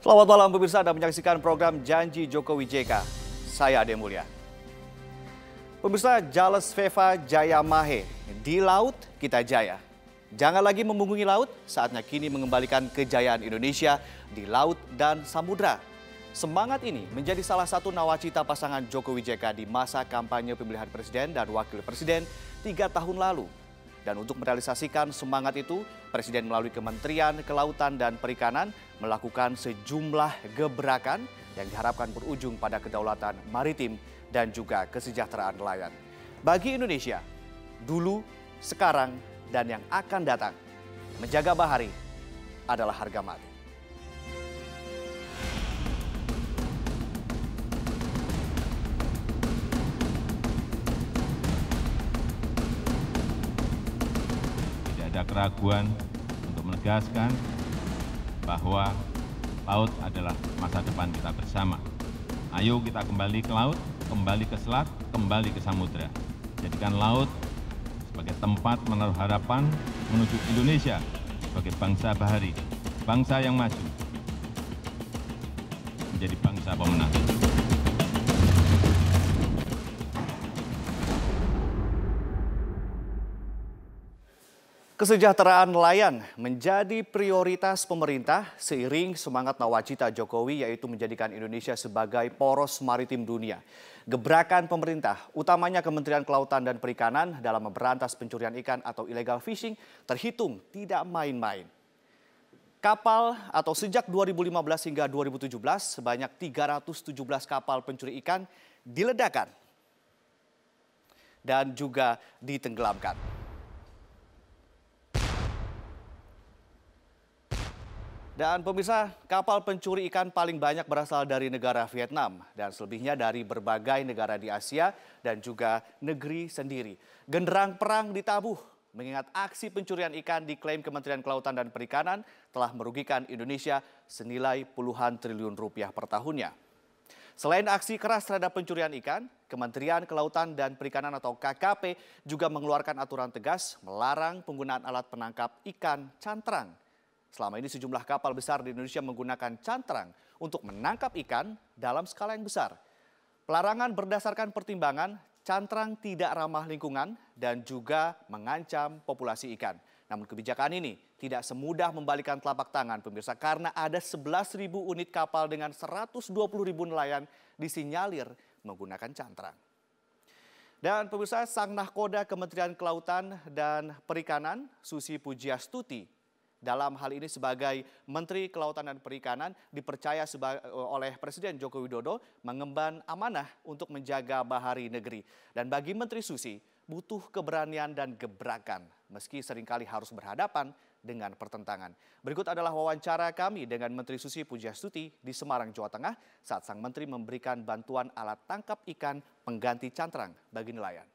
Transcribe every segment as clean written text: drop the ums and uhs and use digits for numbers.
Selamat malam pemirsa, Anda menyaksikan program Janji Jokowi JK. Saya Ade Mulya. Pemirsa, Jales Veva Jaya Mahe, di laut kita jaya. Jangan lagi membungkungi laut, saatnya kini mengembalikan kejayaan Indonesia di laut dan samudra. Semangat ini menjadi salah satu nawacita pasangan Jokowi JK di masa kampanye pemilihan presiden dan wakil presiden 3 tahun lalu. Dan untuk merealisasikan semangat itu, Presiden melalui Kementerian Kelautan dan Perikanan melakukan sejumlah gebrakan yang diharapkan berujung pada kedaulatan maritim dan juga kesejahteraan nelayan. Bagi Indonesia, dulu, sekarang, dan yang akan datang, menjaga bahari adalah harga mati. Ada keraguan untuk menegaskan bahwa laut adalah masa depan kita bersama. Ayo kita kembali ke laut, kembali ke selat, kembali ke samudra. Jadikan laut sebagai tempat menaruh harapan menuju Indonesia sebagai bangsa bahari, bangsa yang maju, menjadi bangsa pemenang. Kesejahteraan nelayan menjadi prioritas pemerintah seiring semangat nawacita Jokowi, yaitu menjadikan Indonesia sebagai poros maritim dunia. Gebrakan pemerintah, utamanya Kementerian Kelautan dan Perikanan dalam memberantas pencurian ikan atau illegal fishing, terhitung tidak main-main. Kapal atau sejak 2015 hingga 2017 sebanyak 317 kapal pencuri ikan diledakkan dan juga ditenggelamkan. Dan pemirsa, kapal pencuri ikan paling banyak berasal dari negara Vietnam dan selebihnya dari berbagai negara di Asia dan juga negeri sendiri. Genderang perang ditabuh mengingat aksi pencurian ikan diklaim Kementerian Kelautan dan Perikanan telah merugikan Indonesia senilai puluhan triliun rupiah per tahunnya. Selain aksi keras terhadap pencurian ikan, Kementerian Kelautan dan Perikanan atau KKP juga mengeluarkan aturan tegas melarang penggunaan alat penangkap ikan cantrang. Selama ini sejumlah kapal besar di Indonesia menggunakan cantrang untuk menangkap ikan dalam skala yang besar. Pelarangan berdasarkan pertimbangan cantrang tidak ramah lingkungan dan juga mengancam populasi ikan. Namun kebijakan ini tidak semudah membalikan telapak tangan pemirsa karena ada 11.000 unit kapal dengan 120.000 nelayan disinyalir menggunakan cantrang. Dan pemirsa, sang nahkoda Kementerian Kelautan dan Perikanan Susi Pujiastuti dalam hal ini sebagai Menteri Kelautan dan Perikanan dipercaya oleh Presiden Joko Widodo mengemban amanah untuk menjaga bahari negeri. Dan bagi Menteri Susi butuh keberanian dan gebrakan meski seringkali harus berhadapan dengan pertentangan. Berikut adalah wawancara kami dengan Menteri Susi Pujiastuti di Semarang, Jawa Tengah saat sang Menteri memberikan bantuan alat tangkap ikan pengganti cantrang bagi nelayan.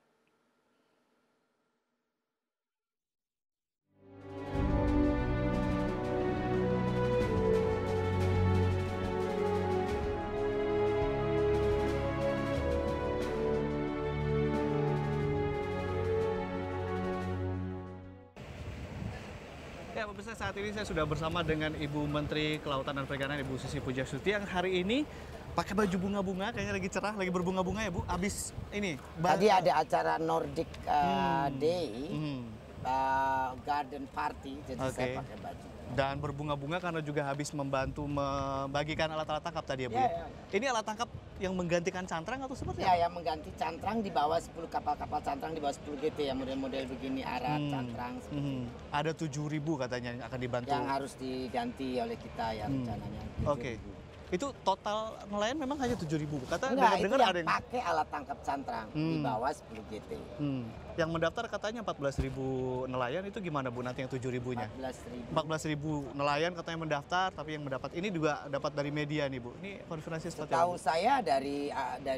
Ya, pemirsa, saat ini saya sudah bersama dengan Ibu Menteri Kelautan dan Perikanan, Ibu Susi Pujiastuti, yang hari ini pakai baju bunga-bunga, kayaknya lagi cerah, lagi berbunga-bunga ya Bu. Abis ini. Tadi ada acara Nordic Day, garden party, jadi saya pakai baju. Dan berbunga-bunga karena juga habis membantu membagikan alat-alat tangkap tadi ya Bu. Ya. Ini alat tangkap yang menggantikan cantrang atau seperti apa? Ya, yang mengganti cantrang di bawah 10 kapal-kapal cantrang di bawah 10 GT ya, model-model begini arah cantrang. Ada 7.000 katanya yang akan dibantu. Yang harus diganti oleh kita ya rencananya. Oke. Itu total nelayan memang hanya 7.000. Kata Enggak, itu dengar yang ada yang pakai alat tangkap cantrang di bawah 10 GT. Yang mendaftar katanya 14.000 nelayan, itu gimana Bu nanti yang 7.000-nya? 14.000 nelayan katanya mendaftar, tapi yang mendapat ini juga dapat dari media nih Bu. Ini konfirmasi seperti apa? Tahu saya dari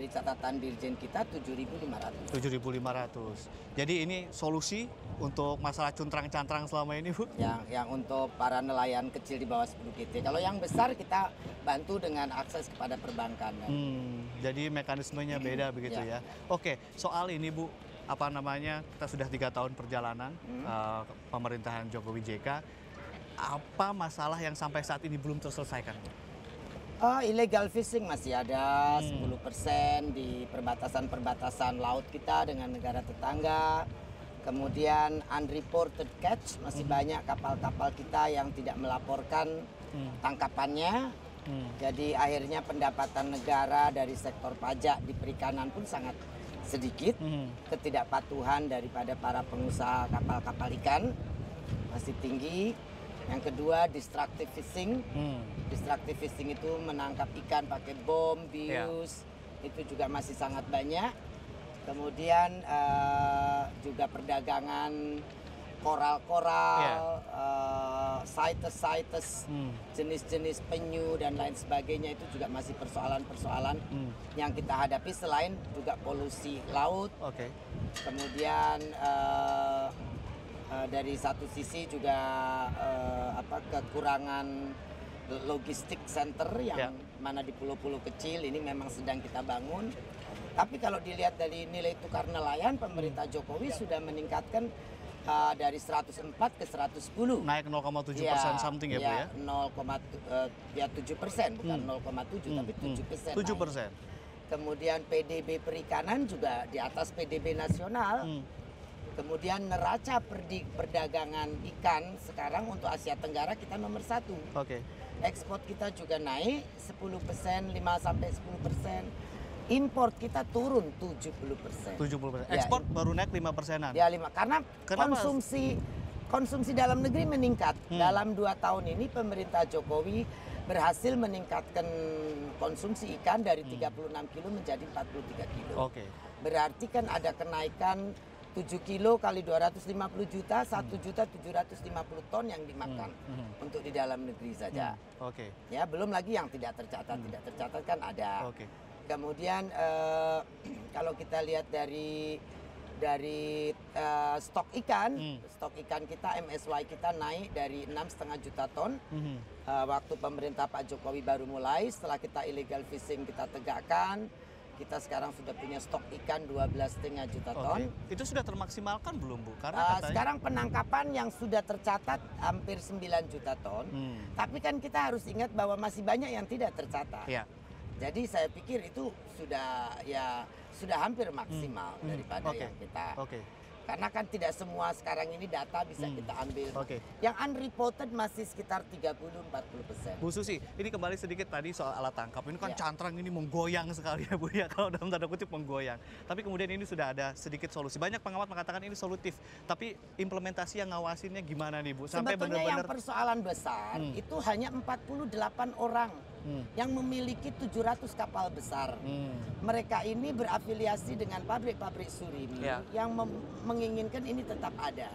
catatan Dirjen kita 7.500. 7.500. Jadi ini solusi untuk masalah cuntrang-cantrang selama ini Bu? Yang untuk para nelayan kecil di bawah 10 GT. Kalau yang besar kita bantu dengan akses kepada perbankan. Jadi mekanismenya beda begitu ya. Oke, soal ini Bu, apa namanya, kita sudah 3 tahun perjalanan pemerintahan Jokowi JK. Apa masalah yang sampai saat ini belum terselesaikan Bu? Illegal fishing masih ada 10% di perbatasan-perbatasan laut kita dengan negara tetangga. Kemudian unreported catch, masih banyak kapal-kapal kita yang tidak melaporkan tangkapannya. Jadi akhirnya pendapatan negara dari sektor pajak di perikanan pun sangat sedikit. Ketidakpatuhan daripada para pengusaha kapal-kapal ikan masih tinggi. Yang kedua, destructive fishing. Destructive fishing itu menangkap ikan pakai bom, bius, itu juga masih sangat banyak. Kemudian juga perdagangan koral-koral, CITES, jenis-jenis penyu dan lain sebagainya, itu juga masih persoalan-persoalan yang kita hadapi, selain juga polusi laut. Kemudian dari satu sisi juga kekurangan logistik center yang mana di pulau-pulau kecil ini memang sedang kita bangun. Tapi kalau dilihat dari nilai tukar nelayan, pemerintah Jokowi sudah meningkatkan dari 104 ke 110. Naik 0,7% something ya Bu ya? 7%, bukan 0,7 tapi 7%. 7%. Kemudian PDB perikanan juga di atas PDB nasional. Kemudian neraca perdagangan ikan sekarang untuk Asia Tenggara kita nomor 1. Ekspor kita juga naik 10%, 5-10%. Import kita turun 70%. 70%. Ekspor baru naik 5%-an. Ya, karena konsumsi dalam negeri meningkat. Dalam 2 tahun ini pemerintah Jokowi berhasil meningkatkan konsumsi ikan dari 36 kilo menjadi 43 kilo. Berarti kan ada kenaikan 7 kilo kali 250 juta, 1.750 ton yang dimakan untuk di dalam negeri saja. Ya, belum lagi yang tidak tercatat. Tidak tercatat kan ada. Kemudian kalau kita lihat dari stok ikan kita, MSY kita naik dari 6,5 juta ton. Waktu pemerintah Pak Jokowi baru mulai, setelah kita illegal fishing kita tegakkan, kita sekarang sudah punya stok ikan 12,5 juta ton. Itu sudah termaksimalkan belum Bu? Karena sekarang penangkapan yang sudah tercatat hampir 9 juta ton. Tapi kan kita harus ingat bahwa masih banyak yang tidak tercatat. Jadi saya pikir itu sudah hampir maksimal daripada yang kita. Karena kan tidak semua sekarang ini data bisa kita ambil. Yang unreported masih sekitar 30-40%. Bu Susi, ini kembali sedikit tadi soal alat tangkap. Ini kan cantrang ini menggoyang sekali ya Bu ya, kalau dalam tanda kutip menggoyang. Tapi kemudian ini sudah ada sedikit solusi. Banyak pengamat mengatakan ini solutif. Tapi implementasi yang ngawasinnya gimana nih Bu? Sampai sebetulnya yang persoalan besar itu hanya 48 orang yang memiliki 700 kapal besar. Mereka ini berafiliasi dengan pabrik-pabrik surimi yang menginginkan ini tetap ada.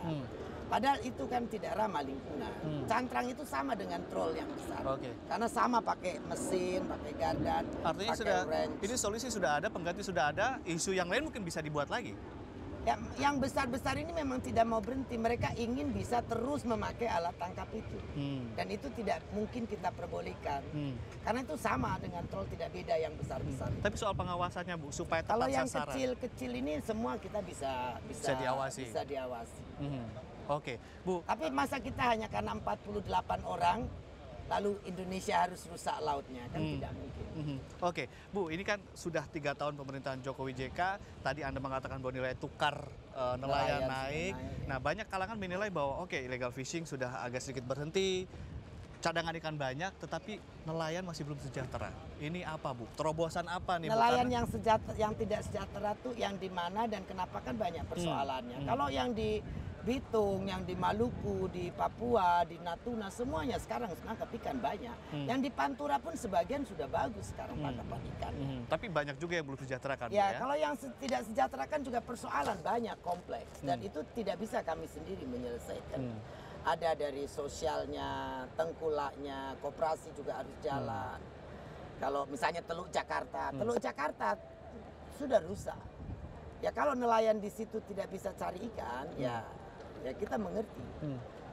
Padahal itu kan tidak ramah lingkungan. Cantrang itu sama dengan troll yang besar. Karena sama pakai mesin, pakai gardan, artinya pakai wrench. Ini solusi sudah ada, pengganti sudah ada, isu yang lain mungkin bisa dibuat lagi. Yang besar-besar ini memang tidak mau berhenti. Mereka ingin bisa terus memakai alat tangkap itu. Dan itu tidak mungkin kita perbolehkan. Karena itu sama dengan troll, tidak beda yang besar-besar. Tapi soal pengawasannya Bu, supaya tepat kalau yang sasaran. kecil-kecil ini semua kita bisa diawasi. Bu. Tapi masa kita hanya karena 48 orang, lalu Indonesia harus rusak lautnya, kan tidak mungkin. Bu, ini kan sudah 3 tahun pemerintahan Jokowi JK. Tadi Anda mengatakan bahwa nilai tukar nelayan naik. Nah, banyak kalangan menilai bahwa illegal fishing sudah agak sedikit berhenti. Cadangan ikan banyak, tetapi nelayan masih belum sejahtera. Ini apa Bu? Terobosan apa nih Bu? Nelayan yang tidak sejahtera tuh yang di mana dan kenapa kan banyak persoalannya. Kalau yang di Bitung, yang di Maluku, di Papua, di Natuna, semuanya sekarang nangkap ikan banyak. Yang di Pantura pun sebagian sudah bagus sekarang tangkapan ikan. Tapi banyak juga yang belum sejahtera kan? Ya, kalau yang tidak sejahtera kan juga persoalan banyak, kompleks. Dan itu tidak bisa kami sendiri menyelesaikan. Ada dari sosialnya, tengkulaknya, koperasi juga harus jalan. Kalau misalnya Teluk Jakarta sudah rusak. Ya kalau nelayan di situ tidak bisa cari ikan, ya kita mengerti.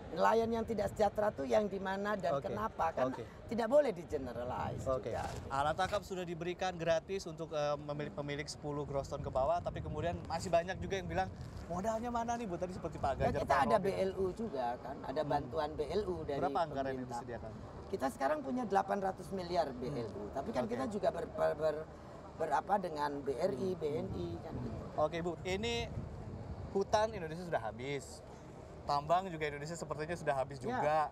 Nelayan yang tidak sejahtera itu yang di mana dan kenapa, kan tidak boleh di-generalize juga. Alat tangkap sudah diberikan gratis untuk pemilik 10 gross ton ke bawah, tapi kemudian masih banyak juga yang bilang modalnya mana nih Bu? Tadi seperti Pak Ganjar. Ya, kita ada BLU juga kan, ada bantuan BLU dari berapa anggaran yang pemerintah. disediakan? Kita sekarang punya 800 miliar BLU, tapi kan kita juga berapa dengan BRI, BNI kan gitu. Oke Bu, ini hutan Indonesia sudah habis, tambang juga Indonesia sepertinya sudah habis juga.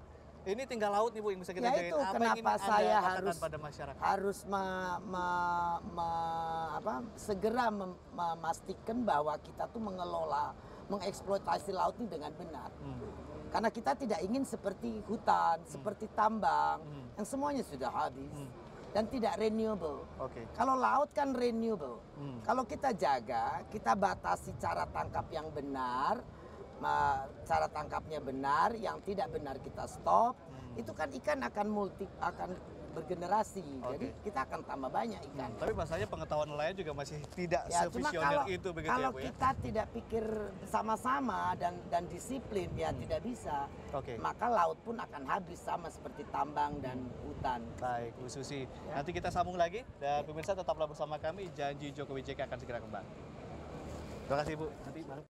Ini tinggal laut nih Bu yang bisa kita Ya itu kenapa saya harus segera memastikan bahwa kita tuh mengeksploitasi laut ini dengan benar. Karena kita tidak ingin seperti hutan, seperti tambang, yang semuanya sudah habis dan tidak renewable. Kalau laut kan renewable. Kalau kita jaga, kita batasi cara tangkap yang benar, cara tangkapnya benar, yang tidak benar kita stop. Itu kan ikan akan bergenerasi, jadi kita akan tambah banyak ikan. Tapi masalahnya pengetahuan nelayan juga masih tidak sevisioner itu begitu kalau ya Bu ya? kita tidak pikir sama-sama dan disiplin ya tidak bisa. Maka laut pun akan habis sama seperti tambang dan hutan. Baik Bu Susi, nanti kita sambung lagi dan pemirsa tetaplah bersama kami, janji Jokowi JK akan segera kembali. Terima kasih Bu. Nanti bareng.